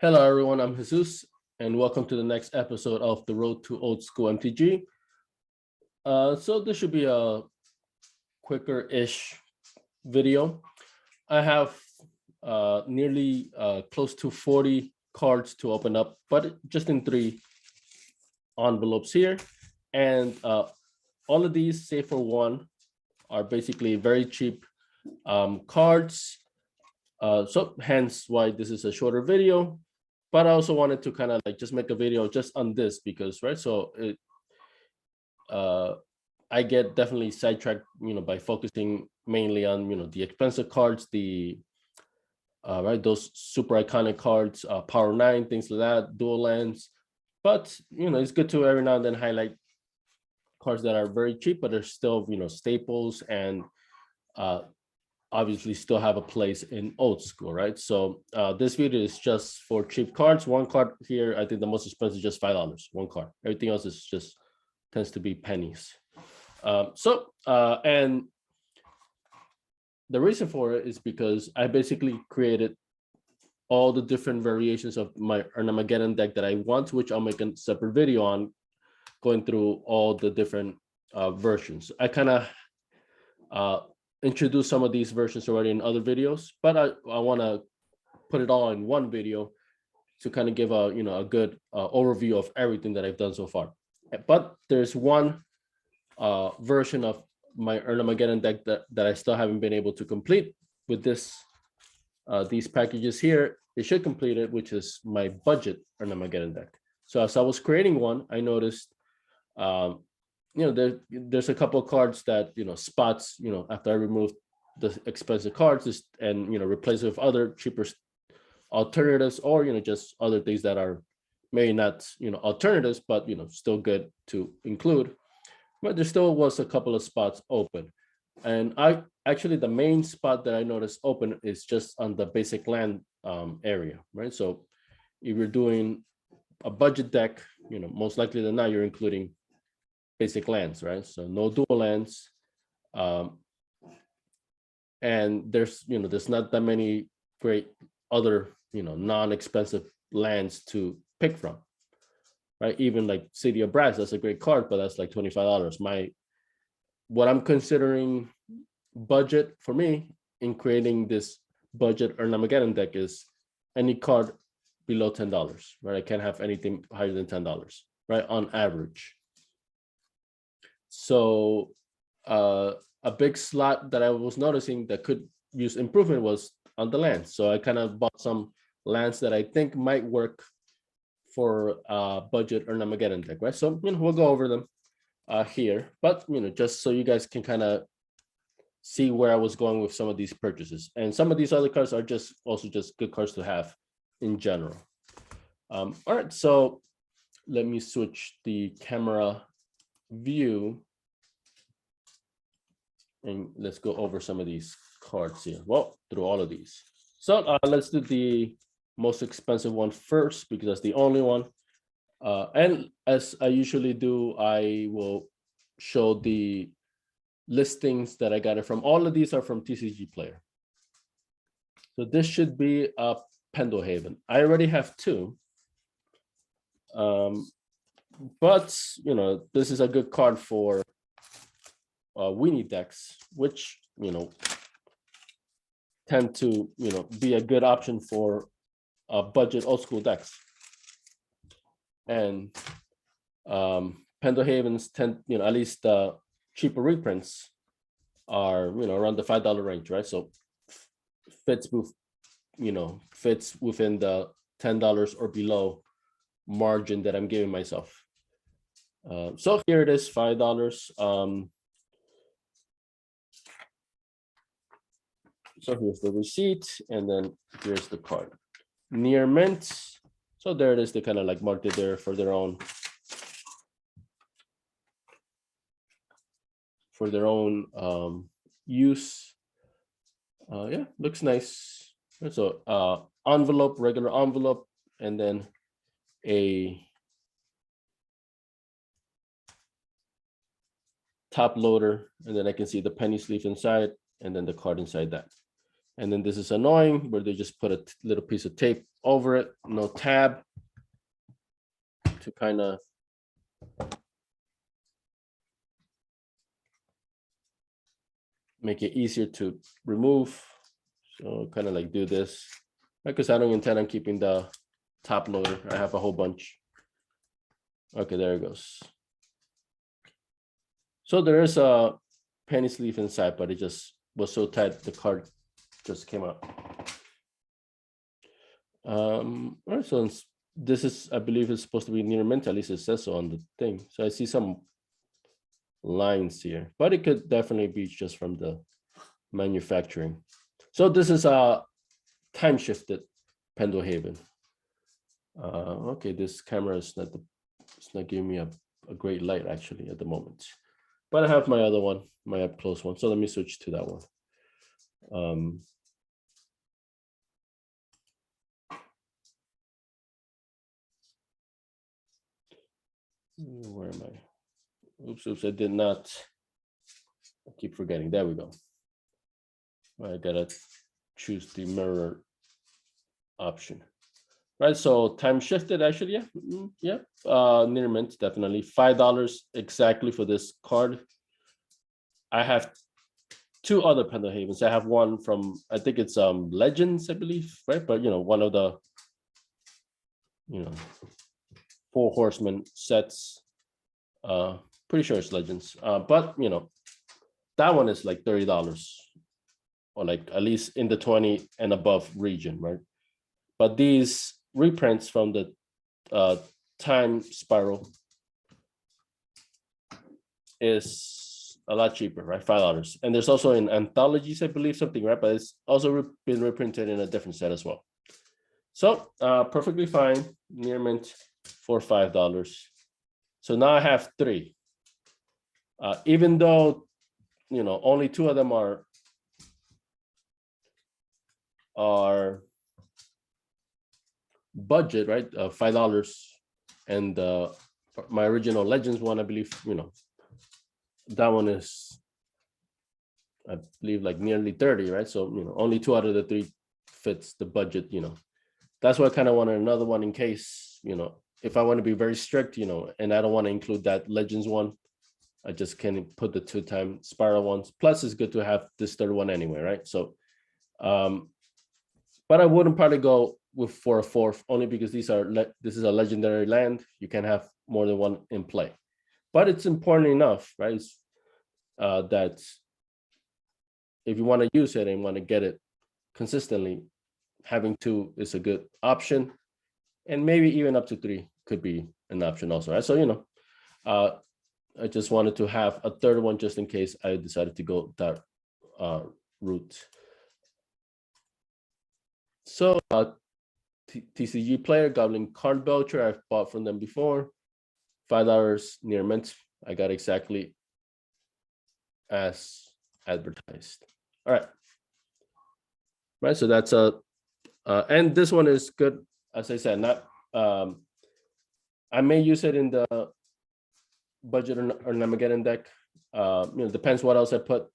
Hello, everyone. I'm Jesus, and welcome to the next episode of the Road to Old School MTG. So this should be a quicker-ish video. I have nearly close to 40 cards to open up, but just in 3 envelopes here. And all of these, save for one, are basically very cheap cards. So hence why this is a shorter video. But I also wanted to kind of like just make a video just on this because, right? So I get definitely sidetracked, by focusing mainly on, the expensive cards, the right, those super iconic cards, Power 9, things like that, dual lands. But, it's good to every now and then highlight cards that are very cheap, but they're still, staples and obviously still have a place in old school, right? So this video is just for cheap cards. One card here, I think the most expensive is just $5, one card. Everything else is just tends to be pennies. And the reason for it is because I basically created all the different variations of my Ernhamgeddon deck that I want, which I'll make a separate video on, going through all the different versions. I kind of introduced some of these versions already in other videos, but I want to put it all in one video to kind of give a good overview of everything that I've done so far. But there's one version of my Ernhamgeddon deck that I still haven't been able to complete with these packages here. It should complete it, which is my budget Ernhamgeddon deck. So as I was creating one, I noticed there's a couple of cards that spots after I remove the expensive cards and replace it with other cheaper alternatives, or just other things that are maybe not alternatives, but still good to include. But there still was a couple of spots open, and the main spot that I noticed open is just on the basic land area, right? So if you're doing a budget deck, most likely than not, you're including basic lands, right? So no dual lands, and there's not that many great other non-expensive lands to pick from, right? Even like City of Brass, that's a great card, but that's like $25. What I'm considering budget for me in creating this budget Ernhamgeddon deck is any card below $10, right? I can't have anything higher than $10, right, on average. So a big slot that I was noticing that could use improvement was on the lands. So I kind of bought some lands that I think might work for budget Ernhamgeddon deck, right? So we'll go over them here, but just so you guys can kind of see where I was going with some of these purchases. And some of these other cards are also just good cards to have in general. All right, so let me switch the camera view and let's go over some of these cards here. Well, through all of these. So let's do the most expensive one first, because that's the only one. And as I usually do, I will show the listings that I got it from. All of these are from TCG Player. So this should be a Pendelhaven. I already have 2. But this is a good card for weenie decks, which tend to be a good option for budget old school decks. And Pendelhavens tend, at least the cheaper reprints are around the $5 range, right? So fits within the $10 or below margin that I'm giving myself. So here it is, $5. So here's the receipt, and then here's the card. Near mint. So there it is. They kind of like marked it there for their own use. Yeah, looks nice. So envelope, regular envelope, and then a top loader, and then I can see the penny sleeve inside, and then the card inside that. And then this is annoying where they just put a little piece of tape over it, no tab, to kind of make it easier to remove. So kind of like do this, because I don't intend on keeping the top loader. I have a whole bunch. Okay, there it goes. So there is a penny sleeve inside, but it just was so tight the card just came out. All right, so this is, I believe it's supposed to be near mint, at least it says so on the thing. So I see some lines here, but it could definitely be just from the manufacturing. So this is a time-shifted Pendelhaven. Okay, this camera is it's not giving me a great light actually at the moment. But I have my other one, my up close one. So let me switch to that one. Where am I? Oops, I did not. I keep forgetting. There we go. I gotta choose the mirror option. Right, so time shifted actually, yeah. Near mint, definitely. $5 exactly for this card. I have two other Pendelhavens. I have one from, I think it's Legends, I believe, right? But one of the Four Horsemen sets. Pretty sure it's Legends. But that one is like $30, or like at least in the 20 and above region, right? But these reprints from the time spiral is a lot cheaper, right? $5. And there's also in anthologies, I believe, something, right? But it's also been reprinted in a different set as well. So perfectly fine, near mint for $5. So now I have three. Even though only two of them are budget, right? $5, and my original Legends one, I believe, that one is, I believe, like nearly 30, right? So only two out of the three fits the budget. That's why I kind of wanted another one in case, if I want to be very strict, and I don't want to include that Legends one, I just can put the two-time spiral ones. Plus, it's good to have this third one anyway, right? So, but I wouldn't probably go for a fourth, only because this is a legendary land. You can have more than one in play, but it's important enough, right? That if you want to use it and want to get it consistently, having two is a good option, and maybe even up to three could be an option also, right? So I just wanted to have a third one just in case I decided to go that route. So TCG player, Goblin Card Belcher, I've bought from them before. $5 near mint. I got exactly as advertised. All right. Right, so that's and this one is good, as I said, not I may use it in the budget or Ernhamgeddon deck. Depends what else I put,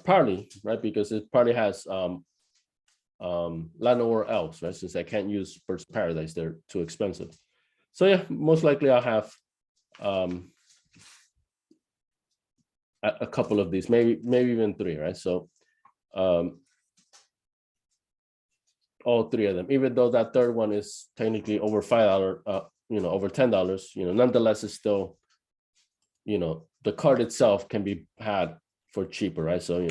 Parley, right? Because it probably has Llanowar Elves, right? Since I can't use Birds of Paradise, they're too expensive. So yeah, most likely I'll have a couple of these, maybe even three, right? So all three of them, even though that third one is technically over $5, over $10, nonetheless, it's still, the card itself can be had for cheaper, right? So,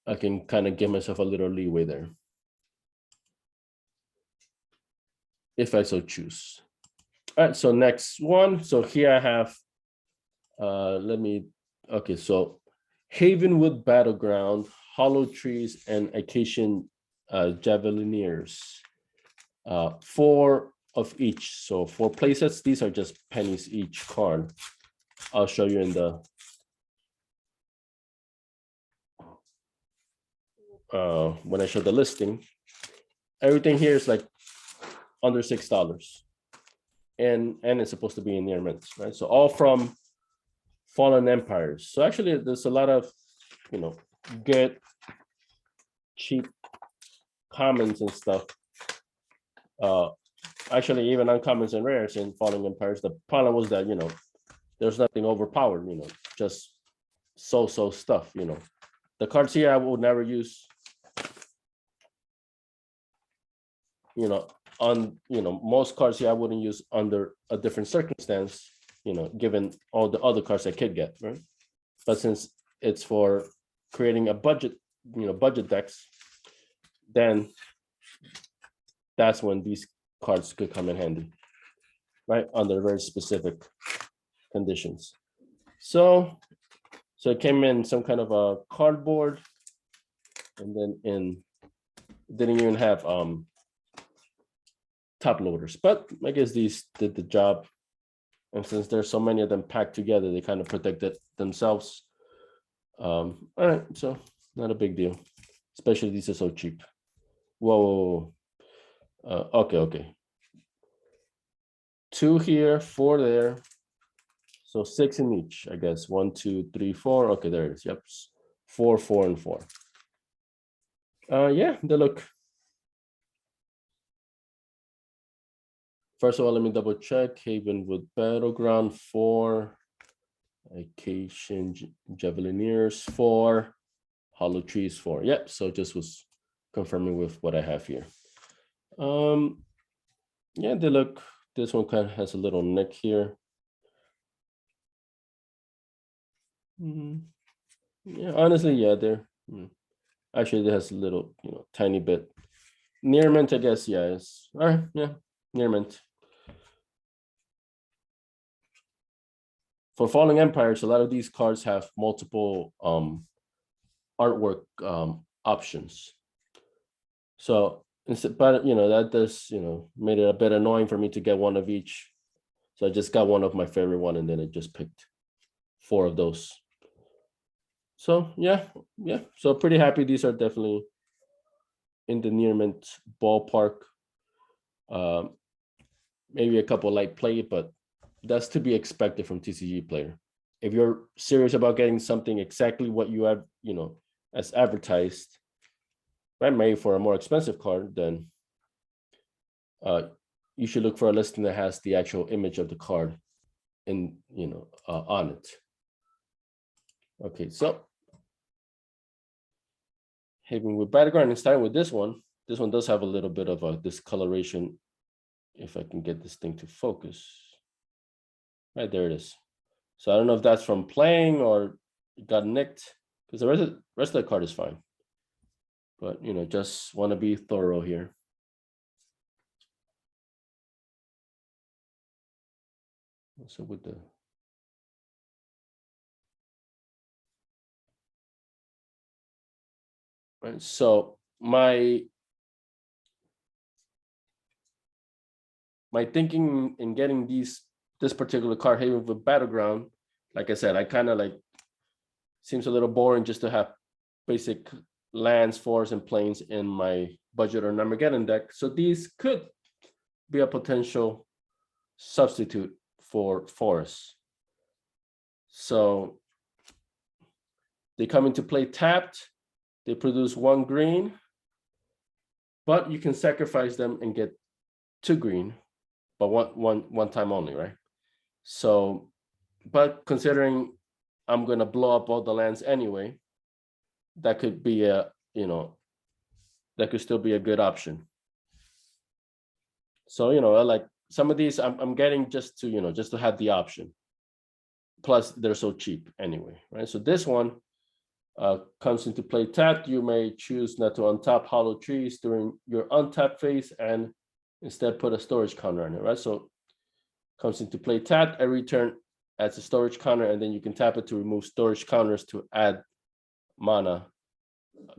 I can kind of give myself a little leeway there, if I so choose. All right, so next one. So here I have, so Havenwood Battleground, Hollow Trees, and Icatian Javelineers. 4 of each. So 4 playsets. These are just pennies each card. I'll show you in the when I show the listing. Everything here is like under $6. And it's supposed to be in near mint, right? So all from Fallen Empires. So actually, there's a lot of, good, cheap commons and stuff. Actually, even uncommons and rares in Fallen Empires. The problem was that, there's nothing overpowered, just so stuff, The cards here I would never use, most cards here I wouldn't use under a different circumstance, given all the other cards I could get, right? But since it's for creating a budget, budget decks, then that's when these cards could come in handy, right? Under very specific conditions. So it came in some kind of a cardboard, and then didn't even have top loaders, but I guess these did the job. And since there's so many of them packed together, they kind of protected themselves. All right, so not a big deal, especially these are so cheap. Whoa. Okay. 2 here, 4 there. So 6 in each, I guess. 1, 2, 3, 4. Okay, there it is. Yep. 4, 4, and 4. Yeah, they look. First of all, let me double check. Havenwood Battleground 4. Icatian Javelineers 4. Hollow Trees 4. Yep, so just was confirming with what I have here. Yeah, they look. This one kind of has a little neck here. Yeah, honestly, yeah, they're actually it has a little, tiny bit. Near mint, I guess, yeah, it's all right, yeah, near mint. For Falling Empires, a lot of these cards have multiple artwork options. So instead, but that does, made it a bit annoying for me to get one of each. So I just got one of my favorite one, and then I just picked 4 of those. So yeah. So pretty happy. These are definitely in the near mint ballpark. Maybe a couple light play, but that's to be expected from TCG player. If you're serious about getting something exactly what you have, as advertised, right, maybe for a more expensive card, then you should look for a listing that has the actual image of the card in, on it. Okay, so Havenwood Battleground, and starting with this one. This one does have a little bit of a discoloration. If I can get this thing to focus. Right, there it is. So I don't know if that's from playing or it got nicked, because the rest of the card is fine. But, just want to be thorough here. So with the right, so my thinking in getting this particular card, Havenwood Battleground, like I said, I kind of seems a little boring just to have basic lands, forests, and plains in my budget or Ernhamgeddon deck. So these could be a potential substitute for forests. So they come into play tapped. They produce 1 green, but you can sacrifice them and get 2 green, but one time only, right? So, but considering I'm gonna blow up all the lands anyway, that could be a, that could still be a good option. So, like some of these I'm getting just to, just to have the option. Plus they're so cheap anyway, right? So this one comes into play tapped. You may choose not to untap hollow trees during your untap phase and instead put a storage counter on it, right? So comes into play tapped. Every turn adds a storage counter, and then you can tap it to remove storage counters to add mana,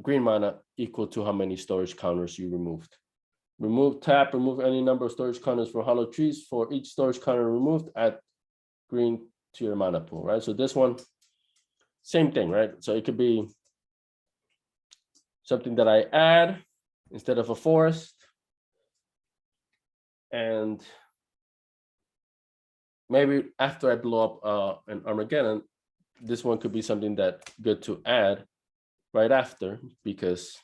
green mana equal to how many storage counters you removed. Remove any number of storage counters for hollow trees. For each storage counter removed, add green to your mana pool, right? So this one, same thing, right? So it could be something that I add instead of a forest. And maybe after I blow up an Ernhamgeddon, this one could be something that good to add right after, because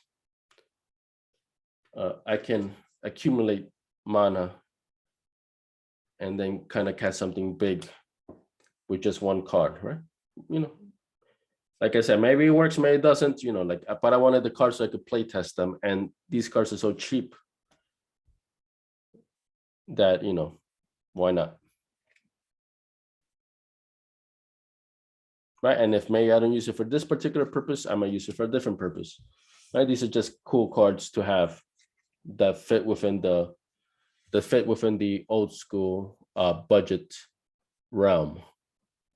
I can accumulate mana and then kind of cast something big with just one card, right? You know, like I said, maybe it works, maybe it doesn't, you know, like, but I wanted the cards so I could play test them. And these cards are so cheap that, you know, why not? Right, and if maybe I don't use it for this particular purpose, I might use it for a different purpose. Right, these are just cool cards to have that fit within the old school budget realm.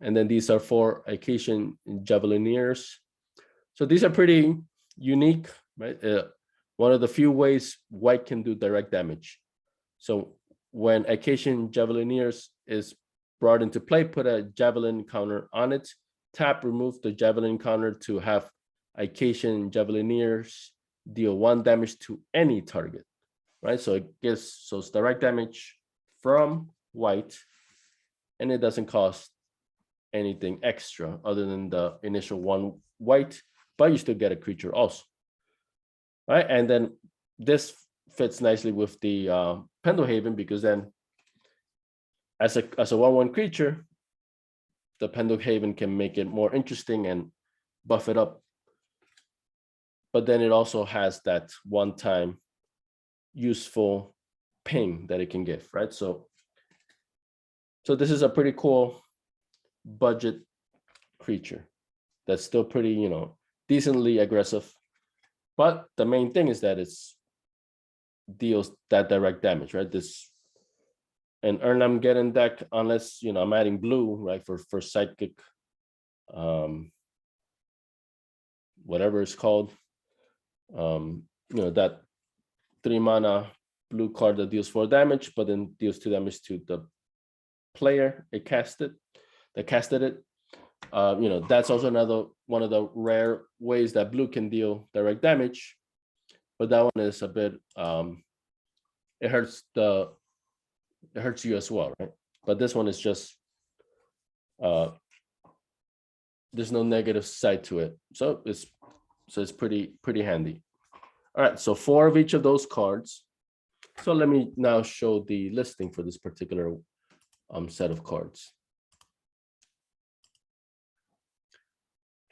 And then these are for Icatian Javelineers. So these are pretty unique, right? One of the few ways white can do direct damage. So when Icatian Javelineers is brought into play, put a javelin counter on it. Tap, remove the javelin counter to have Icatian Javelineers deal 1 damage to any target, right? So it gives, so it's direct damage from white, and it doesn't cost anything extra other than the initial 1 white, but you still get a creature also, right? And then this fits nicely with the Pendelhaven, because then as a 1/1 creature, the Pendelhaven can make it more interesting and buff it up. But then it also has that one-time useful ping that it can give, right? So this is a pretty cool budget creature that's still pretty, you know, decently aggressive. But the main thing is that it's deals that direct damage, right? This an Ernhamgeddon deck, unless, you know, I'm adding blue, right, for psychic, whatever it's called, you know, that 3 mana blue card that deals 4 damage, but then deals 2 damage to the player that casted it. You know, that's also another one of the rare ways that blue can deal direct damage, but that one is a bit it hurts you as well, right? But this one is just there's no negative side to it, so it's pretty handy. All right, so 4 of each of those cards. So let me now show the listing for this particular set of cards.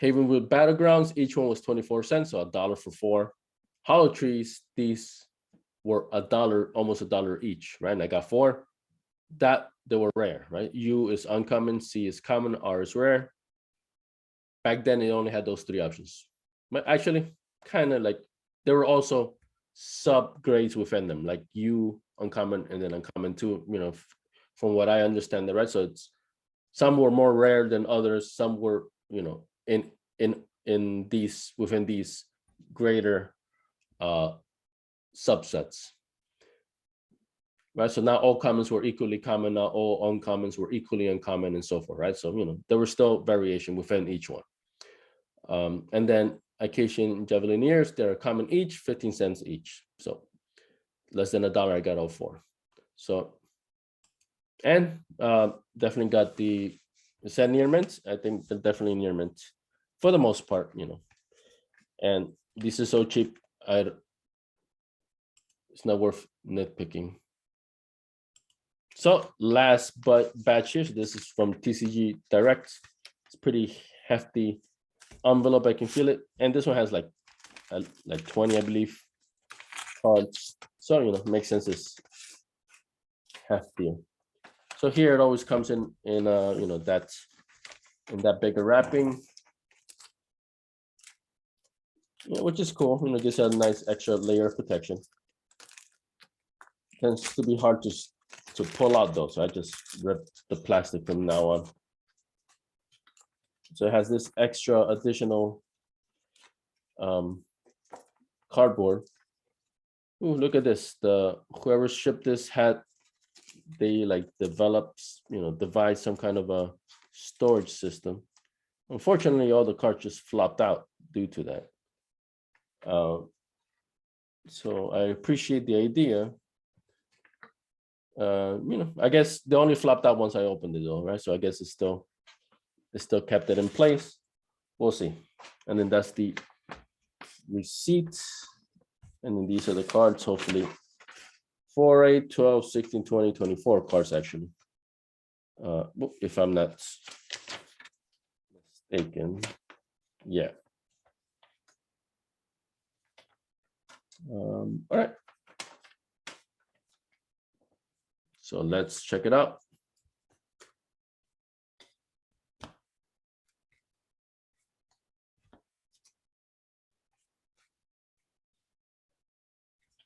Havenwood Battlegrounds, each one was 24 cents, so $1 for 4. Hollow Trees, these were $1, almost $1 each, right? And I got 4. That they were rare, right? U is uncommon, C is common, R is rare. Back then, it only had those 3 options. But actually, kind of like there were also subgrades within them, like U uncommon and then uncommon too. You know, from what I understand, right? So it's some were more rare than others. Some were, you know, in these within these greater subsets. Right, so not all commons were equally common, not all uncommons were equally uncommon, and so forth, right? So, you know, there was still variation within each one. And then Icatian Javelineers, they're common each, 15 cents each. So less than $1, I got all 4. So, and definitely got the set near mint. I think they're definitely near mint for the most part, you know. And this is so cheap, it's not worth nitpicking. So last but batch here, so this is from TCG Direct. It's pretty hefty envelope, I can feel it. And this one has like 20, I believe, cards. So, you know, it makes sense it's heftier. So here it always comes in you know, that bigger wrapping, yeah, which is cool. You know, gives a nice extra layer of protection. Tends to be hard to pull out though, so I just ripped the plastic from now on. So it has this extra additional cardboard. Ooh, look at this. Whoever shipped this had, they like developed, you know, devised some kind of a storage system. Unfortunately, all the cards just flopped out due to that. So I appreciate the idea. You know, I guess they only flopped out once I opened it though, right? So I guess it's still It still kept it in place. We'll see. And then that's the receipt. And then these are the cards, hopefully. 4, 8, 12, 16, 20, 24 cards, actually. If I'm not mistaken. Yeah. All right. So let's check it out.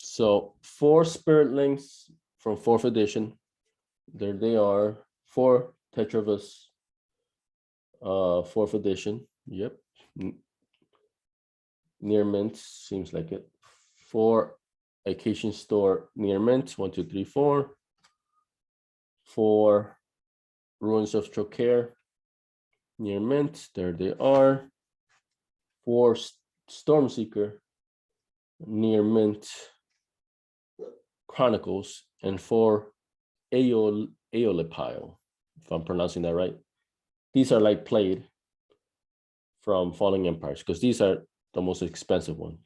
So 4 Spirit Links from 4th edition. There they are. 4 Tetravus, 4th edition. Yep. Near mint, seems like it. 4 Icatian Store near mint. 1, 2, 3, 4. 4 Ruins of Trokair near mint. There they are. 4 Stormseeker near mint. Chronicles, and 4 Eolepile, if I'm pronouncing that right. These are like played from Falling Empires because these are the most expensive ones.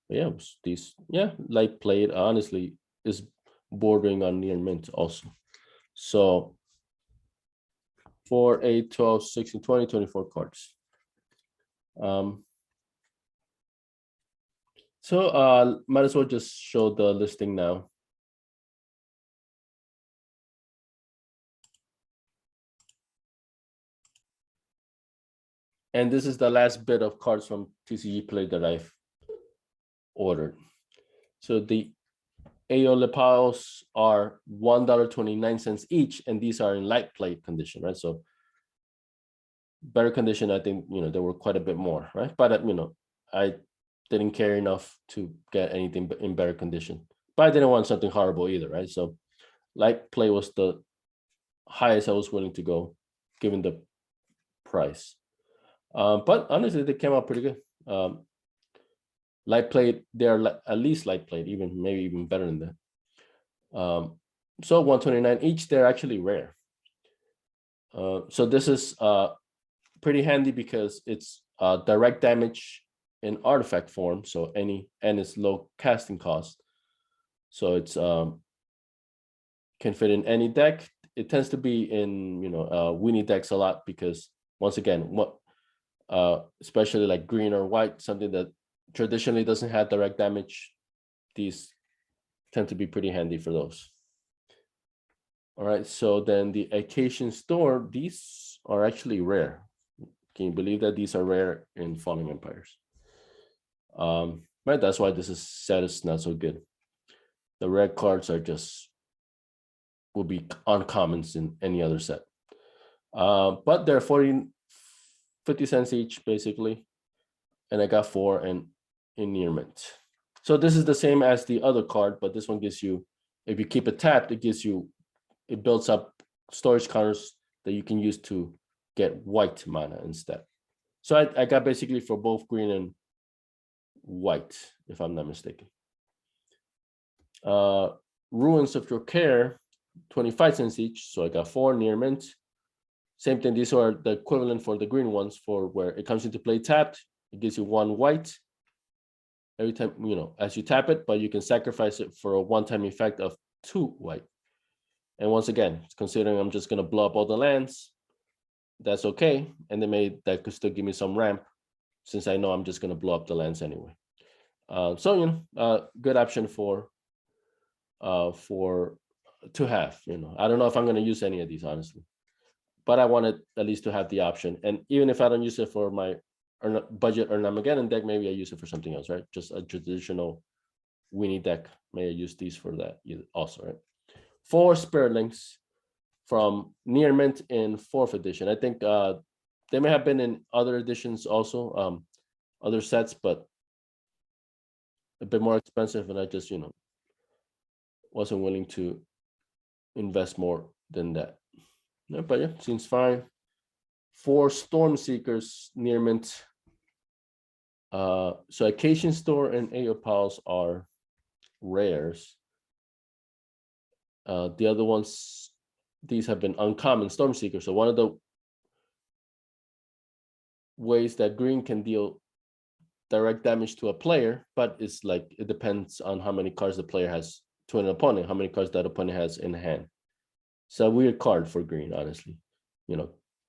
But yeah, these, yeah, like played honestly is bordering on near mint also. So 4, 8, 12, 16, 20, 24 cards. So might as well just show the listing now. And this is the last bit of cards from TCG Play that I've ordered. So the Eolepiles are $1.29 each, and these are in light plate condition, right? So better condition, I think, there were quite a bit more, right? But, I didn't care enough to get anything in better condition. But I didn't want something horrible either, right? So light play was the highest I was willing to go, given the price. But honestly, they came out pretty good. Light plate, they're at least light plate, maybe even better than that. So 129 each, they're actually rare. So this is pretty handy because it's direct damage in artifact form. So and it's low casting cost. So it's can fit in any deck. It tends to be in weenie decks a lot because once again, especially like green or white, something that traditionally doesn't have direct damage, these tend to be pretty handy for those. All right, so then the Icatian Store, these are actually rare. Can you believe that these are rare in Falling Empires? Right, that's why this set is not so good. The red cards are will be uncommons in any other set. But they're 50 cents each, basically. And I got 4 in near mint. So this is the same as the other card, but this one gives you, if you keep it tapped, it builds up storage counters that you can use to get white mana instead. So I got basically for both green and white, if I'm not mistaken. Ruins of Trokair, 25 cents each. So I got 4 near mint. Same thing, these are the equivalent for the green ones for where it comes into play tapped. It gives you 1 white every time, as you tap it, but you can sacrifice it for a one-time effect of 2 white. And once again, considering I'm just going to blow up all the lands, that's okay. And that could still give me some ramp since I know I'm just going to blow up the lands anyway. So, good option to have, I don't know if I'm going to use any of these, honestly, but I wanted at least to have the option. And even if I don't use it for my budget Ernhamgeddon deck, maybe I use it for something else, right? Just a traditional weenie deck. May I use these for that also, right? 4 Spirit Links from near mint in 4th edition. I think they may have been in other editions also, other sets, but a bit more expensive, and I just, wasn't willing to invest more than that. Yeah, but yeah, seems fine. 4 Storm Seekers near mint. So Icatian Store and Eopiles are rares. The other ones, these have been uncommon Storm Seekers. So one of the ways that green can deal direct damage to a player, but it's like it depends on how many cards the player has to an opponent, how many cards that opponent has in hand. It's a weird card for green, honestly.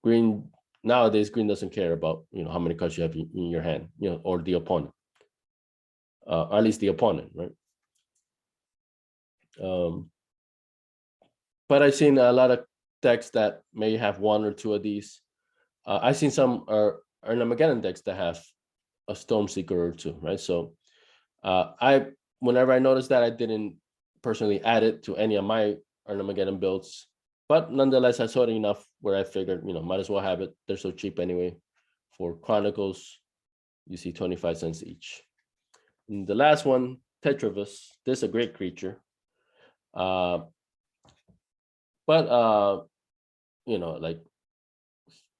Green nowadays, green doesn't care about how many cards you have in your hand, or the opponent, at least the opponent, right? But I've seen a lot of decks that may have one or two of these. I've seen some Ernhamgeddon decks that have a Stormseeker or two, right? So whenever I noticed that, I didn't personally add it to any of my Ernhamgeddon builds, but nonetheless, I saw it enough where I figured, might as well have it. They're so cheap anyway. For Chronicles, you see 25 cents each. And the last one, Tetravus. This is a great creature. But like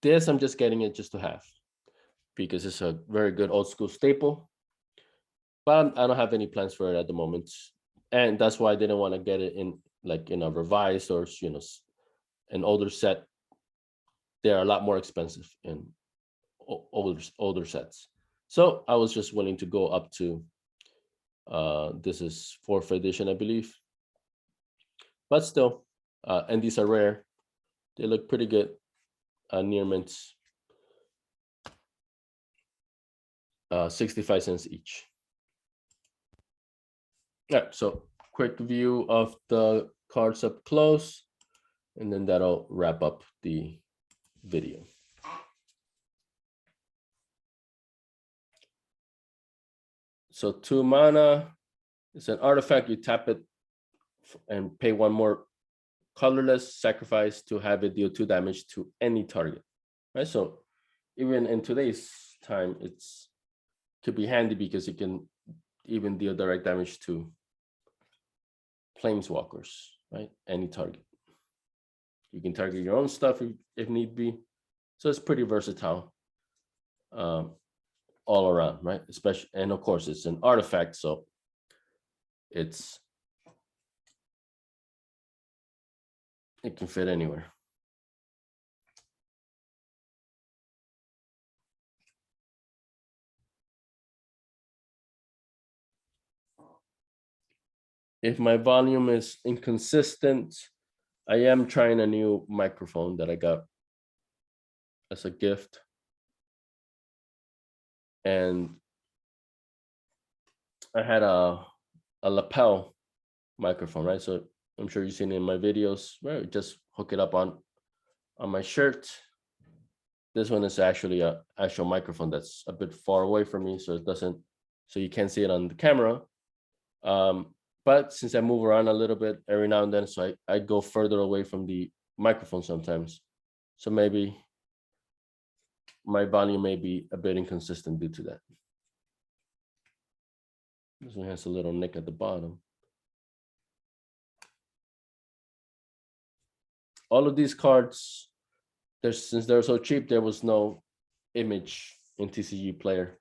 this, I'm just getting it just to have, because it's a very good old school staple. But I don't have any plans for it at the moment, and that's why I didn't want to get it in a revised or an older set. They're a lot more expensive in older sets, so I was just willing to go up to. This is 4th edition, I believe, but still. And these are rare. They look pretty good. Near mints. 65 cents each. Yeah, so quick view of the cards up close, and then that'll wrap up the video. So 2 mana. It's an artifact. You tap it and pay 1 more colorless, sacrifice to have it deal 2 damage to any target, right? So even in today's time, it's could be handy because it can even deal direct damage to planeswalkers, right? Any target. You can target your own stuff if need be. So it's pretty versatile all around, right? Especially, and of course, it's an artifact, so it can fit anywhere. If my volume is inconsistent, I am trying a new microphone that I got as a gift. And I had a lapel microphone, right? So I'm sure you've seen it in my videos, right? Just hook it up on my shirt. This one is actually an actual microphone that's a bit far away from me, so you can't see it on the camera. But since I move around a little bit every now and then, so I go further away from the microphone sometimes. So maybe my volume may be a bit inconsistent due to that. This one has a little nick at the bottom. All of these cards, since they're so cheap, there was no image in TCG Player.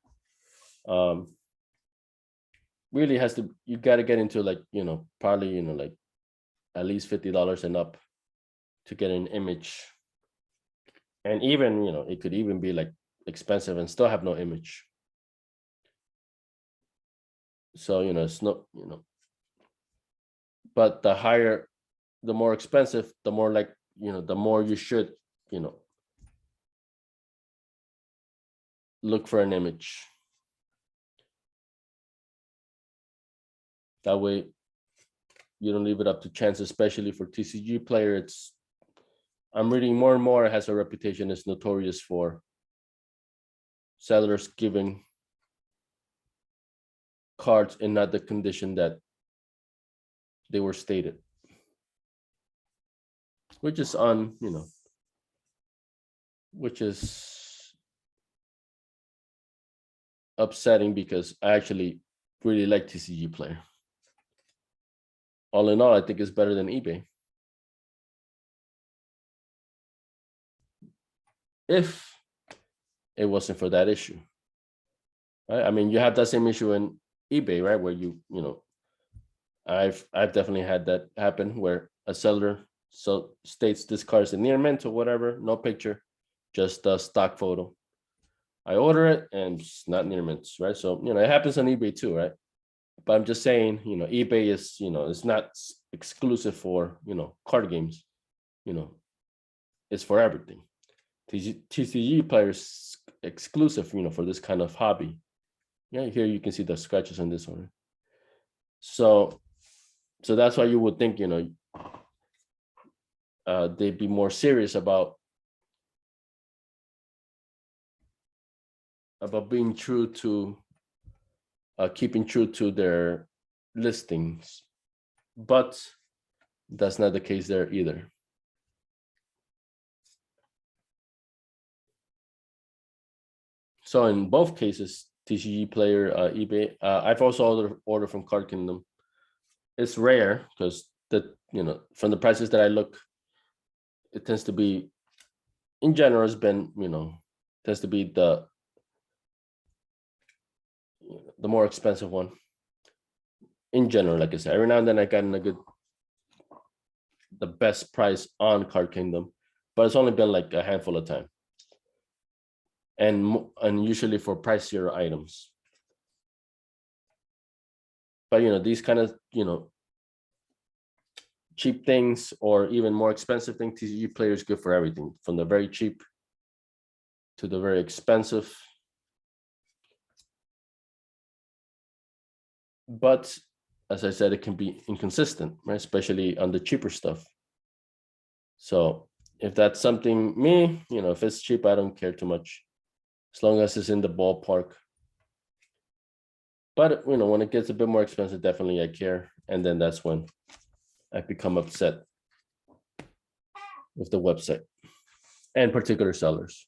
Really has to, you got to get into probably like at least $50 and up to get an image. And even it could even be like expensive and still have no image. So it's not but the more expensive, the more the more you should look for an image. That way you don't leave it up to chance, especially for TCG Player. I'm reading more and more, it has a reputation, it's notorious for sellers giving cards in not the condition that they were stated, which is which is upsetting because I actually really like TCG Player. All in all, I think it's better than eBay. If it wasn't for that issue, right? I mean, you have that same issue in eBay, right? Where I've definitely had that happen where a seller states this card is a near mint or whatever, no picture, just a stock photo. I order it and it's not near mint, right? So, it happens on eBay too, right? But I'm just saying, eBay is, it's not exclusive for, card games, it's for everything. TCG players exclusive, for this kind of hobby. Yeah, here you can see the scratches on this one. So that's why you would think, they'd be more serious about being true to keeping true to their listings, but that's not the case there either. So in both cases, TCG player, eBay, I've also ordered from Card Kingdom. It's rare because from the prices that I look, it tends to be, in general, has been, tends to be the more expensive one. In general, like I said, every now and then I got the best price on Card Kingdom, but it's only been like a handful of times. And usually for pricier items. But these kind of cheap things or even more expensive things, TCG players good for everything, from the very cheap to the very expensive. But as I said, it can be inconsistent, right? Especially on the cheaper stuff. So if that's something if it's cheap, I don't care too much, as long as it's in the ballpark. But when it gets a bit more expensive, definitely I care, and then that's when I become upset with the website and particular sellers.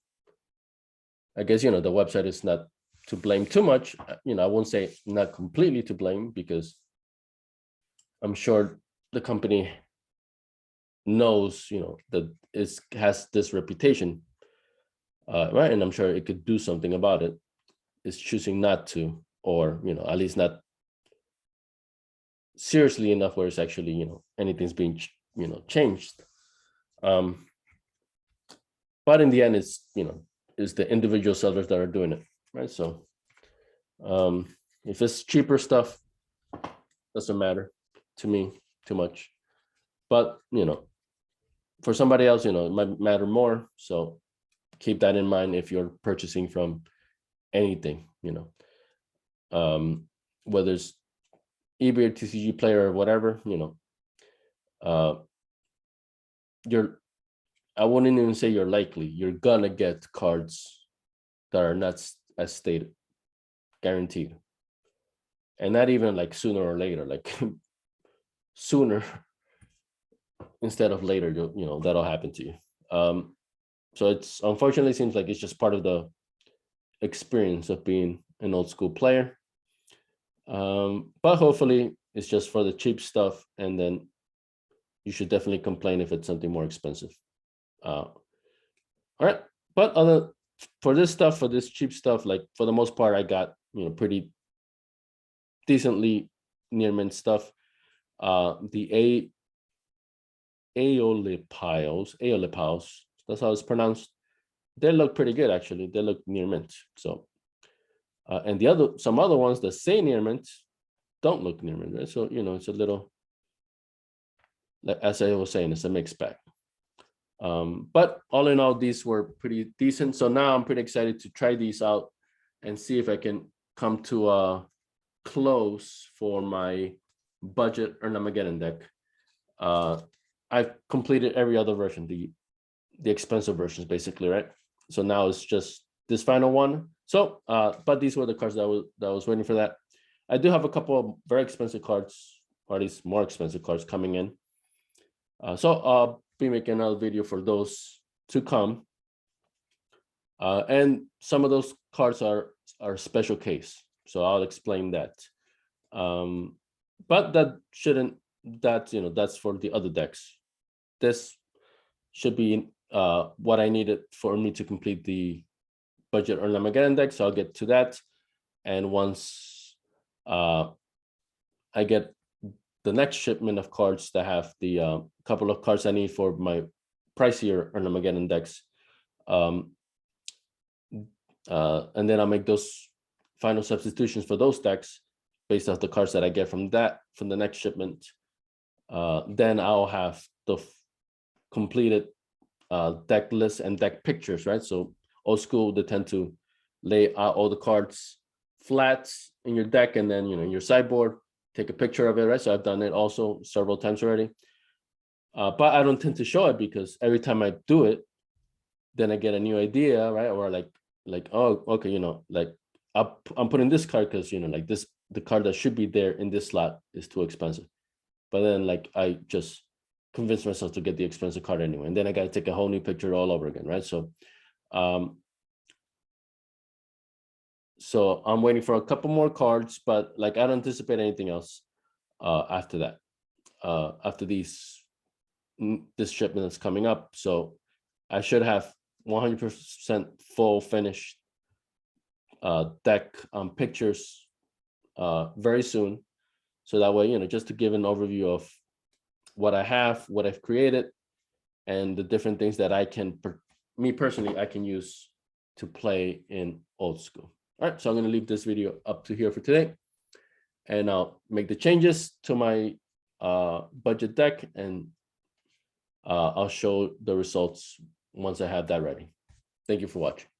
I guess the website is not to blame too much. I won't say not completely to blame, because I'm sure the company knows that it has this reputation, right? And I'm sure it could do something about it. It's choosing not to, or at least not seriously enough where it's actually anything's being changed. But in the end, it's it's the individual sellers that are doing it, right? So if it's cheaper stuff, doesn't matter to me too much. But for somebody else, it might matter more. So keep that in mind if you're purchasing from anything, whether it's eBay or TCG player or whatever, I wouldn't even say you're likely, you're gonna get cards that are not as stated, guaranteed. And not even like sooner or later, like sooner instead of later, that'll happen to you. So it's unfortunately seems like it's just part of the experience of being an old school player. But hopefully it's just for the cheap stuff, and then you should definitely complain if it's something more expensive. All right, but for this cheap stuff, like for the most part, I got pretty decently near mint stuff. The Aeolipiles, that's how it's pronounced. They look pretty good, actually. They look near mint. So, and some other ones that say near mint don't look near mint, right? So it's a little, like as I was saying, it's a mixed bag. But all in all, these were pretty decent. So now I'm pretty excited to try these out and see if I can come to a close for my budget Ernhamgeddon deck. I've completed every other version, the expensive versions, basically, right? So now it's just this final one. So, but these were the cards that I was waiting for that. I do have a couple of very expensive cards, or at least more expensive cards coming in. So I'll be making another video for those to come. And some of those cards are special case, so I'll explain that. But that's for the other decks. This should be what I needed for me to complete the budget Ernhamgeddon deck, so I'll get to that. And once I get the next shipment of cards that have the couple of cards I need for my pricier Ernhamgeddon decks, And then I'll make those final substitutions for those decks based off the cards that I get from the next shipment. Then I'll have the completed deck list and deck pictures, right? So old school, they tend to lay out all the cards flat in your deck, and then in your sideboard, take a picture of it, right? So I've done it also several times already. But I don't tend to show it because every time I do it, then I get a new idea, right? Or like oh, okay, like I'm putting this card because like this, the card that should be there in this slot is too expensive. But then like I just convince myself to get the expensive card anyway, and then I got to take a whole new picture all over again, right? So so I'm waiting for a couple more cards, but like I don't anticipate anything else after that, after this shipment that's coming up. So I should have 100% full finished deck pictures very soon. So that way, just to give an overview of what I have, what I've created, and the different things that I can, me personally, I can use to play in old school. All right, so I'm going to leave this video up to here for today, and I'll make the changes to my budget deck, and I'll show the results once I have that ready. Thank you for watching.